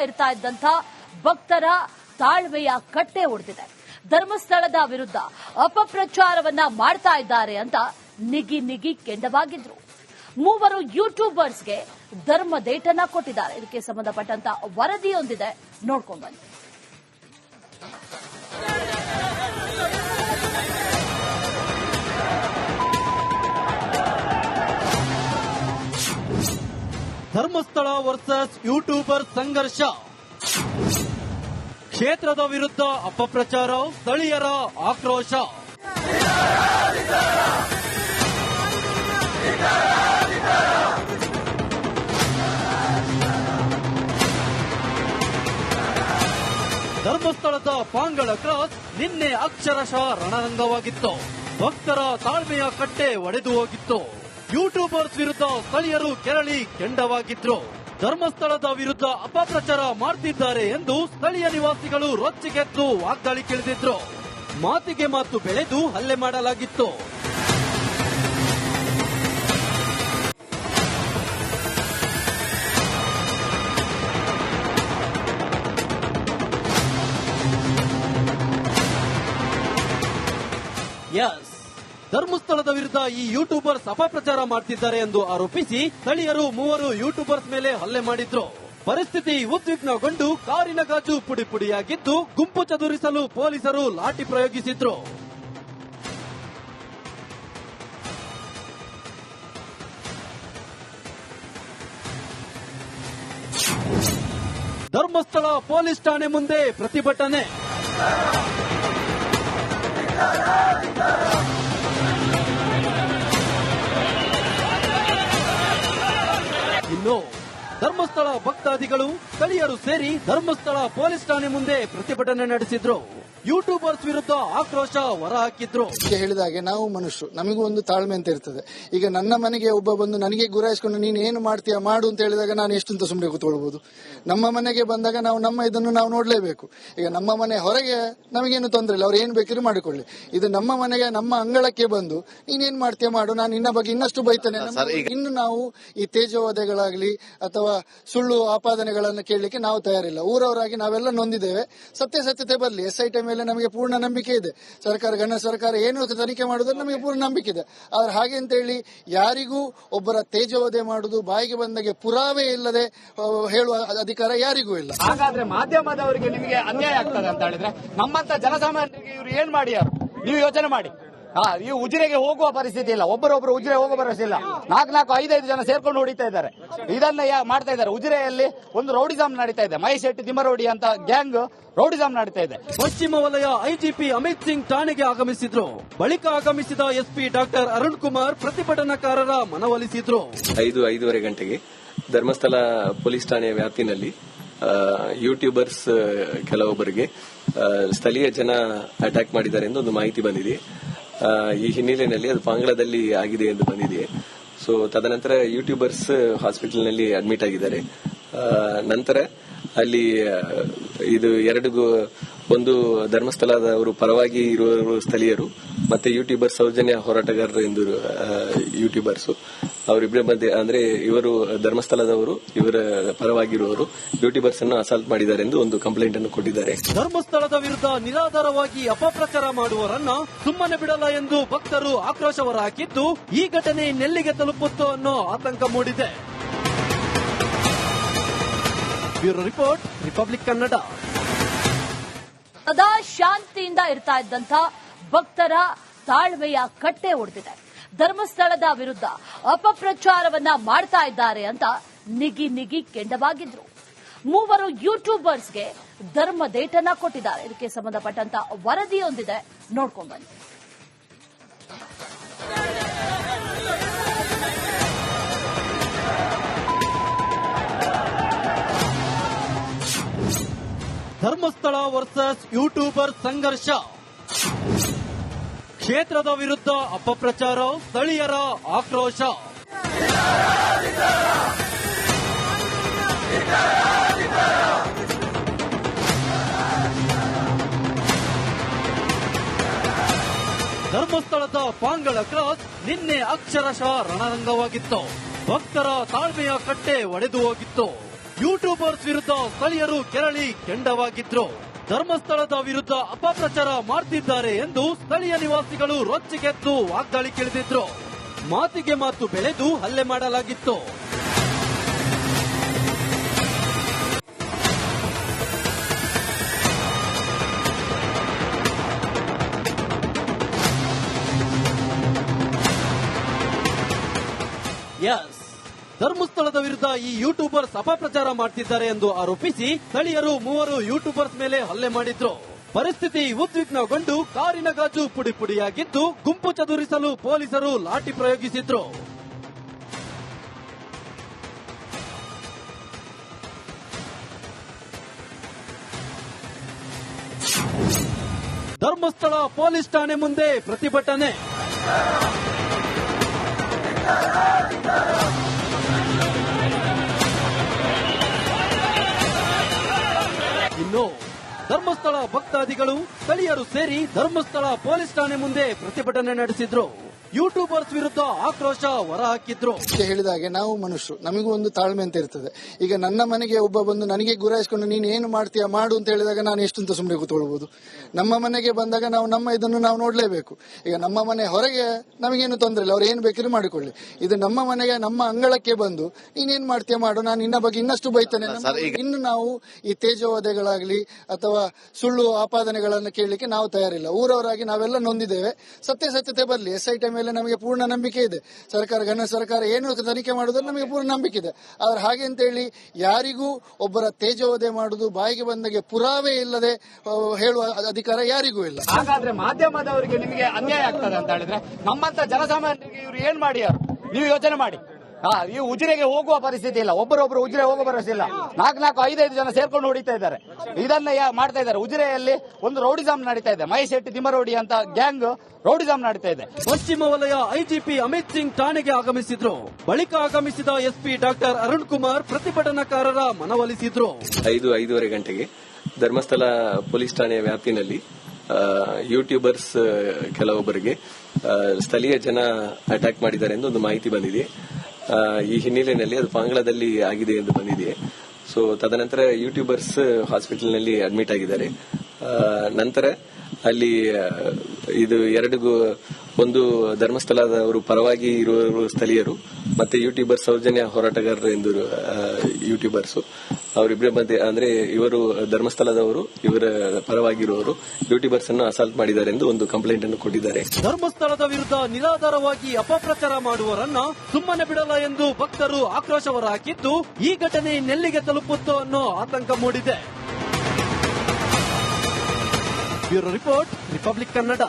ಇರ್ತಾ ಇದ್ದಂಥ ಭಕ್ತರ ತಾಳ್ಮೆಯ ಕಟ್ಟೆ ಒಡೆದಿದೆ. ಧರ್ಮಸ್ಥಳದ ವಿರುದ್ಧ ಅಪಪ್ರಚಾರವನ್ನ ಮಾಡ್ತಾ ಇದ್ದಾರೆ ಅಂತ ನಿಗಿ ಕೆಂಡವಾಗಿದ್ರು. ಮೂವರು ಯೂಟ್ಯೂಬರ್ಸ್ಗೆ ಧರ್ಮದೇಟನ್ನ ಕೊಟ್ಟಿದ್ದಾರೆ. ಇದಕ್ಕೆ ಸಂಬಂಧಪಟ್ಟಂತ ವರದಿಯೊಂದಿದೆ, ನೋಡ್ಕೊಂಡು ಬನ್ನಿ. ಧರ್ಮಸ್ಥಳ ವರ್ಸಸ್ ಯೂಟ್ಯೂಬರ್ ಸಂಘರ್ಷ. ಕ್ಷೇತ್ರದ ವಿರುದ್ಧ ಅಪಪ್ರಚಾರ, ಸ್ಥಳೀಯರ ಆಕ್ರೋಶ. ಧರ್ಮಸ್ಥಳದ ಪಾಂಗಳ ಕ್ರಾಸ್ ನಿನ್ನೆ ಅಕ್ಷರಶಃ ರಣರಂಗವಾಗಿತ್ತು. ಭಕ್ತರ ತಾಳ್ಮೆಯ ಕಟ್ಟೆ ಒಡೆದು ಹೋಗಿತ್ತು. ಯೂಟ್ಯೂಬರ್ಸ್ ವಿರುದ್ಧ ಸ್ಥಳೀಯರು ಕೆರಳಿ ಕೆಂಡವಾಗಿದ್ರು. ಧರ್ಮಸ್ಥಳದ ವಿರುದ್ಧ ಅಪಪ್ರಚಾರ ಮಾಡ್ತಿದ್ದಾರೆ ಎಂದು ಸ್ಥಳೀಯ ನಿವಾಸಿಗಳು ರೊಚ್ಚಿಗೆದ್ದು ವಾಗ್ದಾಳಿಗಿಳಿದಿದ್ರು. ಮಾತಿಗೆ ಮಾತು ಬೆಳೆದು ಹಲ್ಲೆ ಮಾಡಲಾಗಿತ್ತು. ಧರ್ಮಸ್ಥಳದ ವಿರುದ್ಧ ಈ ಯೂಟ್ಯೂಬರ್ಸ್ ಅಪಪ್ರಚಾರ ಮಾಡ್ತಿದ್ದಾರೆ ಎಂದು ಆರೋಪಿಸಿ ಸ್ಥಳೀಯರು ಮೂವರು ಯೂಟ್ಯೂಬರ್ಸ್ ಮೇಲೆ ಹಲ್ಲೆ ಮಾಡಿದ್ರು. ಪರಿಸ್ಥಿತಿ ಉದ್ವಿಗ್ನಗೊಂಡು ಕಾರಿನ ಗಾಜು ಪುಡಿ ಪುಡಿಯಾಗಿದ್ದು ಗುಂಪು ಚದುರಿಸಲು ಪೊಲೀಸರು ಲಾಠಿ ಪ್ರಯೋಗಿಸಿದ್ರು. ಧರ್ಮಸ್ಥಳ ಪೊಲೀಸ್ ಠಾಣೆ ಮುಂದೆ ಪ್ರತಿಭಟನೆ. ಇನ್ನು ಧರ್ಮಸ್ಥಳ ಭಕ್ತಾದಿಗಳು ಸ್ಥಳೀಯರು ಸೇರಿ ಧರ್ಮಸ್ಥಳ ಪೊಲೀಸ್ ಠಾಣೆ ಮುಂದೆ ಪ್ರತಿಭಟನೆ ನಡೆಸಿದ್ರು. ಯೂಟ್ಯೂಬರ್ಸ್ ವಿರುದ್ಧ ಆಕ್ರೋಶ ಹೊರಹಾಕಿದ್ರು. ಹೇಳಿದಾಗೆ ನಾವು ಮನುಷ್ಯರು, ನಮಗೂ ಒಂದು ತಾಳ್ಮೆ ಅಂತ ಇರ್ತದೆ. ಈಗ ನನ್ನ ಮನೆಗೆ ಒಬ್ಬ ಬಂದು ನನಗೆ ಗುರಾಯಿಸ್ಕೊಂಡು ನೀನು ಏನು ಮಾಡ್ತೀಯಾ ಮಾಡು ಅಂತ ಹೇಳಿದಾಗ ನಾನು ಎಷ್ಟಂತ ಸುಮ್ಮನೆ ಕೂತ್ಕೊಳ್ಬಹುದು. ನಮ್ಮ ಮನೆಗೆ ಬಂದಾಗ ನಾವು ನಮ್ಮ ಇದನ್ನು ನಾವು ನೋಡ್ಲೇಬೇಕು. ಈಗ ನಮ್ಮ ಮನೆ ಹೊರಗೆ ನಮಗೇನು ತೊಂದರೆ ಇಲ್ಲ, ಅವ್ರು ಏನ್ ಬೇಕಿದ್ರು ಮಾಡಿಕೊಳ್ಳಿ. ಇದು ನಮ್ಮ ಮನೆಗೆ ನಮ್ಮ ಅಂಗಳಕ್ಕೆ ಬಂದು ನೀನೇನ್ ಮಾಡ್ತೀಯ ಮಾಡು, ನಾನು ನಿನ್ನ ಬಗ್ಗೆ ಇನ್ನಷ್ಟು ಬೈತಾನೆ. ಇನ್ನು ನಾವು ಈ ತೇಜೋವಧೆಗಳಾಗ್ಲಿ ಅಥವಾ ಸುಳ್ಳು ಆಪಾದನೆಗಳನ್ನು ಕೇಳಲಿಕ್ಕೆ ನಾವು ತಯಾರಿಲ್ಲ. ಊರವರಾಗಿ ನಾವೆಲ್ಲ ನೊಂದಿದ್ದೇವೆ. ಸತ್ಯತೆ ಬರಲಿ. SIT ಮೇಲೆ ನಮಗೆ ಪೂರ್ಣ ನಂಬಿಕೆ ಇದೆ. ಗಣ ಸರ್ಕಾರ ಏನು ತನಿಖೆ ಮಾಡುವುದನ್ನು ನಮಗೆ ಪೂರ್ಣ ನಂಬಿಕೆ ಇದೆ. ಆದ್ರೆ ಹಾಗೆ ಅಂತ ಹೇಳಿ ಯಾರಿಗೂ ಒಬ್ಬರ ತೇಜೋವಧೆ ಮಾಡುವುದು, ಬಾಯಿಗೆ ಬಂದಾಗೆ ಪುರಾವೆ ಇಲ್ಲದೆ ಹೇಳುವ ಅಧಿಕಾರ ಯಾರಿಗೂ ಇಲ್ಲ. ಹಾಗಾದ್ರೆ ಮಾಧ್ಯಮದವರಿಗೆ ನಿಮಗೆ ಅನ್ಯಾಯ ಆಗ್ತದೆ ಅಂತ ಹೇಳಿದ್ರೆ ನಮ್ಮಂತ ಜನಸಾಮಾನ್ಯರಿಗೆ ಇವರು ಏನ್ ಮಾಡಿ ನೀವು ಯೋಚನೆ ಮಾಡಿ. ಈ ಉಜಿರೆಗೆ ಹೋಗುವ ಪರಿಸ್ಥಿತಿ ಇಲ್ಲ, ಒಬ್ಬರೊಬ್ಬರು ಉಜಿರೆ ಹೋಗುವ ಪರಿಸ್ಥಿತಿ ಇಲ್ಲ. 4-5 ಜನ ಸೇರ್ಕೊಂಡು ಹೊಡಿತಾ ಇದ್ದಾರೆ. ಇದನ್ನ ಮಾಡ್ತಾ ಇದ್ದಾರೆ. ಉಜಿರೆಯಲ್ಲಿ ಒಂದು ರೌಡಿಸಂ ನಡೀತಾ ಇದೆ. ಮಹೇಶ್ ಶೆಟ್ಟಿ ತಿಮ್ಮರೋಡಿ ಅಂತ ಗ್ಯಾಂಗ್ ರೌಡಿಸಂ ನಡೀತಾ ಇದೆ. ಪಶ್ಚಿಮ ವಲಯ IGP ಅಮಿತ್ ಸಿಂಗ್ ಠಾಣೆಗೆ ಆಗಮಿಸಿದ್ರು. ಬಳಿಕ ಆಗಮಿಸಿದ SP ಡಾಕ್ಟರ್ ಅರುಣ್ ಕುಮಾರ್ ಪ್ರತಿಭಟನಾಕಾರರ ಮನವೊಲಿಸಿದ್ರು. 5-5:30 ಗಂಟೆಗೆ ಧರ್ಮಸ್ಥಳ ಪೊಲೀಸ್ ಠಾಣೆಯ ವ್ಯಾಪ್ತಿನಲ್ಲಿ ಯೂಟ್ಯೂಬರ್ಸ್ ಕೆಲವೊಬ್ಬರಿಗೆ ಸ್ಥಳೀಯ ಜನ ಅಟ್ಯಾಕ್ ಮಾಡಿದ್ದಾರೆ ಎಂದು ಒಂದು ಮಾಹಿತಿ ಬಂದಿದೆ. ಈ ಹಿನ್ನೆಲೆಯಲ್ಲಿ ಅದು ಪಾಂಗಳದಲ್ಲಿ ಆಗಿದೆ ಎಂದು ಬಂದಿದೆ. ಸೊ ತದನಂತರ ಯೂಟ್ಯೂಬರ್ಸ್ ಹಾಸ್ಪಿಟಲ್ನಲ್ಲಿ ಅಡ್ಮಿಟ್ ಆಗಿದ್ದಾರೆ. ನಂತರ ಅಲ್ಲಿ ಇದು ಒಂದು ಧರ್ಮಸ್ಥಳದವರು ಪರವಾಗಿ ಇರುವ ಸ್ಥಳೀಯರು ಮತ್ತೆ ಯೂಟ್ಯೂಬರ್ ಸೌಜನ್ಯ ಹೋರಾಟಗಾರರು ಎಂದು ಯೂಟ್ಯೂಬರ್ಸ್ ಅವರಿಬ್ಬರ ಮಧ್ಯೆ, ಅಂದ್ರೆ ಇವರು ಧರ್ಮಸ್ಥಳದವರು, ಇವರ ಪರವಾಗಿರುವವರು ಯೂಟ್ಯೂಬರ್ಸ್ ಅನ್ನು ಅಸಾಲ್ಟ್ ಮಾಡಿದ್ದಾರೆ ಎಂದು ಒಂದು ಕಂಪ್ಲೇಂಟ್ ಅನ್ನು ಕೊಟ್ಟಿದ್ದಾರೆ. ಧರ್ಮಸ್ಥಳದ ವಿರುದ್ಧ ನಿರಾಧಾರವಾಗಿ ಅಪಪ್ರಚಾರ ಮಾಡುವವರನ್ನ ಸುಮ್ಮನೆ ಬಿಡಲ್ಲ ಎಂದು ಭಕ್ತರು ಆಕ್ರೋಶ ಹೊರಹಾಕಿದ್ದು, ಈ ಘಟನೆ ನೆಲ್ಲಿಗೆ ತಲುಪುತ್ತೋ ಅನ್ನೋ ಆತಂಕ ಮೂಡಿದೆ. Bureau report, republic Kannada. ಸದಾ ಶಾಂತಿಯಿಂದ ಇರ್ತಾ ಇದ್ದಂಥ ಭಕ್ತರ ತಾಳ್ಮೆಯ ಕಟ್ಟೆ ಒಡೆದಿದೆ. ಧರ್ಮಸ್ಥಳದ ವಿರುದ್ಧ ಅಪಪ್ರಚಾರವನ್ನ ಮಾಡ್ತಾ ಇದ್ದಾರೆ ಅಂತ ನಿಗಿ ಕೆಂಡವಾಗಿದ್ರು. ಮೂವರು ಯೂಟ್ಯೂಬರ್ಸ್ಗೆ ಧರ್ಮದೇಟನ್ನ ಕೊಟ್ಟಿದ್ದಾರೆ. ಇದಕ್ಕೆ ಸಂಬಂಧಪಟ್ಟಂತ ವರದಿಯೊಂದಿದೆ, ನೋಡ್ಕೊಂಡು ಬನ್ನಿ. ಧರ್ಮಸ್ಥಳ ವರ್ಸಸ್ ಯೂಟ್ಯೂಬರ್ ಸಂಘರ್ಷ. ಕ್ಷೇತ್ರದ ವಿರುದ್ಧ ಅಪಪ್ರಚಾರ, ಸ್ಥಳೀಯರ ಆಕ್ರೋಶ. ಧರ್ಮಸ್ಥಳದ ಪಾಂಗಳ ಕ್ರಾಸ್ ನಿನ್ನೆ ಅಕ್ಷರಶಃ ರಣರಂಗವಾಗಿತ್ತು. ಭಕ್ತರ ತಾಳ್ಮೆಯ ಕಟ್ಟೆ ಒಡೆದು ಹೋಗಿತ್ತು. ಯೂಟ್ಯೂಬರ್ಸ್ ವಿರುದ್ಧ ಸ್ಥಳೀಯರು ಕೆರಳಿ ಕೆಂಡವಾಗಿದ್ರು. ಧರ್ಮಸ್ಥಳದ ವಿರುದ್ಧ ಅಪಪ್ರಚಾರ ಮಾಡ್ತಿದ್ದಾರೆ ಎಂದು ಸ್ಥಳೀಯ ನಿವಾಸಿಗಳು ರೊಚ್ಚಿಗೆದ್ದು ವಾಗ್ದಾಳಿಗಿಳಿದಿದ್ರು. ಮಾತಿಗೆ ಮಾತು ಬೆಳೆದು ಹಲ್ಲೆ ಮಾಡಲಾಗಿತ್ತು. ಧರ್ಮಸ್ಥಳದ ವಿರುದ್ಧ ಈ ಯೂಟ್ಯೂಬರ್ಸ್ ಅಪಪ್ರಚಾರ ಮಾಡ್ತಿದ್ದಾರೆ ಎಂದು ಆರೋಪಿಸಿ ಸ್ಥಳೀಯರು 3 ಯೂಟ್ಯೂಬರ್ಸ್ ಮೇಲೆ ಹಲ್ಲೆ ಮಾಡಿದ್ರು. ಪರಿಸ್ಥಿತಿ ಉದ್ವಿಗ್ನಗೊಂಡು ಕಾರಿನ ಗಾಜು ಪುಡಿ ಪುಡಿಯಾಗಿದ್ದು ಗುಂಪು ಚದುರಿಸಲು ಪೊಲೀಸರು ಲಾಠಿ ಪ್ರಯೋಗಿಸಿದ್ರು. ಧರ್ಮಸ್ಥಳ ಪೊಲೀಸ್ ಠಾಣೆ ಮುಂದೆ ಪ್ರತಿಭಟನೆ. ಇನ್ನು ಧರ್ಮಸ್ಥಳ ಭಕ್ತಾದಿಗಳು ಸ್ಥಳೀಯರು ಸೇರಿ ಧರ್ಮಸ್ಥಳ ಪೊಲೀಸ್ ಠಾಣೆ ಮುಂದೆ ಪ್ರತಿಭಟನೆ ನಡೆಸಿದ್ರು. ಯೂಟ್ಯೂಬರ್ಸ್ ವಿರುದ್ಧ ಆಕ್ರೋಶ ಹೊರಹಾಕಿದ್ರು. ಹೇಳಿದಾಗೆ ನಾವು ಮನುಷ್ಯರು, ನಮಗೂ ಒಂದು ತಾಳ್ಮೆ ಅಂತ ಇರ್ತದೆ. ಈಗ ನನ್ನ ಮನೆಗೆ ಒಬ್ಬ ಬಂದು ನನಗೆ ಗುರಾಯಿಸ್ಕೊಂಡು ನೀನು ಏನು ಮಾಡ್ತೀಯಾ ಮಾಡು ಅಂತ ಹೇಳಿದಾಗ ನಾನು ಎಷ್ಟಂತ ಸುಮ್ಮನೆ ಕೂತ್ಕೊಳ್ಬಹುದು. ನಮ್ಮ ಮನೆಗೆ ಬಂದಾಗ ನಾವು ನಮ್ಮ ಇದನ್ನು ನಾವು ನೋಡ್ಲೇಬೇಕು. ಈಗ ನಮ್ಮ ಮನೆ ಹೊರಗೆ ನಮಗೇನು ತೊಂದರೆ ಇಲ್ಲ, ಅವ್ರು ಏನು ಬೇಕಿದ್ರು ಮಾಡಿಕೊಳ್ಳಿ. ಇದು ನಮ್ಮ ಮನೆಗೆ ನಮ್ಮ ಅಂಗಳಕ್ಕೆ ಬಂದು ನೀನೇನ್ ಮಾಡ್ತೀಯಾ ಮಾಡು, ನಾನು ನಿನ್ನ ಬಗ್ಗೆ ಇನ್ನಷ್ಟು ಬೈತಾನೆ. ಇನ್ನು ನಾವು ಈ ತೇಜೋವಧೆಗಳಾಗ್ಲಿ ಅಥವಾ ಸುಳ್ಳು ಆಪಾದನೆಗಳನ್ನು ಕೇಳಲಿಕ್ಕೆ ನಾವು ತಯಾರಿಲ್ಲ. ಊರವರಾಗಿ ನಾವೆಲ್ಲ ನೊಂದಿದ್ದೇವೆ. ಸತ್ಯತೆ ಬರಲಿ. SIT ಮೇಲೆ ನಮಗೆ ಪೂರ್ಣ ನಂಬಿಕೆ ಇದೆ. ಘನ ಸರ್ಕಾರ ಏನು ತನಿಖೆ ಮಾಡುವುದನ್ನು ನಮಗೆ ಪೂರ್ಣ ನಂಬಿಕೆ ಇದೆ. ಆದ್ರೆ ಹಾಗೆ ಅಂತ ಹೇಳಿ ಯಾರಿಗೂ ಒಬ್ಬರ ತೇಜೋವಧೆ ಮಾಡುವುದು, ಬಾಯಿಗೆ ಬಂದಾಗೆ ಪುರಾವೆ ಇಲ್ಲದೆ ಹೇಳುವ ಅಧಿಕಾರ ಯಾರಿಗೂ ಇಲ್ಲ. ಹಾಗಾದ್ರೆ ಮಾಧ್ಯಮದವರಿಗೆ ನಿಮಗೆ ಅನ್ಯಾಯ ಆಗ್ತದೆ ಅಂತ ಹೇಳಿದ್ರೆ ನಮ್ಮಂತ ಜನಸಾಮಾನ್ಯರಿಗೆ ಇವರು ಏನ್ ಮಾಡ್ಯಾರು ನೀವು ಯೋಚನೆ ಮಾಡಿ. ಈ ಉಜಿರೆಗೆ ಹೋಗುವ ಪರಿಸ್ಥಿತಿ ಇಲ್ಲ. ಒಬ್ಬರೊಬ್ಬರು ಉಜಿರೆ ಹೋಗುವ ಪರಿಸ್ಥಿತಿ ಇಲ್ಲ. 4-5 ಜನ ಸೇರ್ಕೊಂಡು ಹೊಡಿತಾ ಇದ್ದಾರೆ. ಇದನ್ನ ಮಾಡ್ತಾ ಇದ್ದಾರೆ. ಉಜಿರೆಯಲ್ಲಿ ಒಂದು ರೌಡಿಸಂ ನಡೀತಾ ಇದೆ. ಮಹೇಶ್ ಶೆಟ್ಟಿ ತಿಮ್ಮರೋಡಿ ಅಂತ ಗ್ಯಾಂಗ್ ರೌಡಿಸಂ ನಡೀತಾ ಇದೆ. ಪಶ್ಚಿಮ ವಲಯ IGP ಅಮಿತ್ ಸಿಂಗ್ ಠಾಣೆಗೆ ಆಗಮಿಸಿದ್ರು. ಬಳಿಕ ಆಗಮಿಸಿದ SP ಡಾಕ್ಟರ್ ಅರುಣ್ ಕುಮಾರ್ ಪ್ರತಿಭಟನಾಕಾರರ ಮನವೊಲಿಸಿದ್ರು. 5-5:30 ಗಂಟೆಗೆ ಧರ್ಮಸ್ಥಳ ಪೊಲೀಸ್ ಠಾಣೆಯ ವ್ಯಾಪ್ತಿನಲ್ಲಿ ಯೂಟ್ಯೂಬರ್ಸ್ ಕೆಲವೊಬ್ಬರಿಗೆ ಸ್ಥಳೀಯ ಜನ ಅಟ್ಯಾಕ್ ಮಾಡಿದ್ದಾರೆ ಎಂದು ಒಂದು ಮಾಹಿತಿ ಬಂದಿದೆ. ಈ ಹಿನ್ನೆಲೆಯಲ್ಲಿ ಅದು ಪಾಂಗ್ಳದಲ್ಲಿ ಆಗಿದೆ ಎಂದು ಬಂದಿದೆ. ಸೊ ತದನಂತರ ಯೂಟ್ಯೂಬರ್ಸ್ ಹಾಸ್ಪಿಟಲ್ನಲ್ಲಿ ಅಡ್ಮಿಟ್ ಆಗಿದ್ದಾರೆ. ನಂತರ ಅಲ್ಲಿ ಇದು ಒಂದು ಧರ್ಮಸ್ಥಳದವರು ಪರವಾಗಿ ಇರುವ ಸ್ಥಳೀಯರು ಮತ್ತೆ ಯೂಟ್ಯೂಬರ್ ಸೌಜನ್ಯ ಹೋರಾಟಗಾರರು ಎಂದು ಯೂಟ್ಯೂಬರ್ಸ್ ಅವರಿಬ್ಬರ ಮಧ್ಯೆ, ಅಂದ್ರೆ ಇವರು ಧರ್ಮಸ್ಥಳದವರು, ಇವರ ಪರವಾಗಿರುವವರು ಯೂಟ್ಯೂಬರ್ಸ್ ಅನ್ನು ಅಸಾಲ್ಟ್ ಮಾಡಿದ್ದಾರೆ ಎಂದು ಒಂದು ಕಂಪ್ಲೇಂಟ್ ಅನ್ನು ಕೊಟ್ಟಿದ್ದಾರೆ. ಧರ್ಮಸ್ಥಳದ ವಿರುದ್ಧ ನಿರಾಧಾರವಾಗಿ ಅಪಪ್ರಚಾರ ಮಾಡುವವರನ್ನ ಸುಮ್ಮನೆ ಬಿಡಲ್ಲ ಎಂದು ಭಕ್ತರು ಆಕ್ರೋಶ ಹೊರಹಾಕಿದ್ದು, ಈ ಘಟನೆ ನೆಲ್ಲಿಗೆ ತಲುಪುತ್ತೋ ಅನ್ನೋ ಆತಂಕ ಮೂಡಿದೆ. Bureau report, republic Kannada.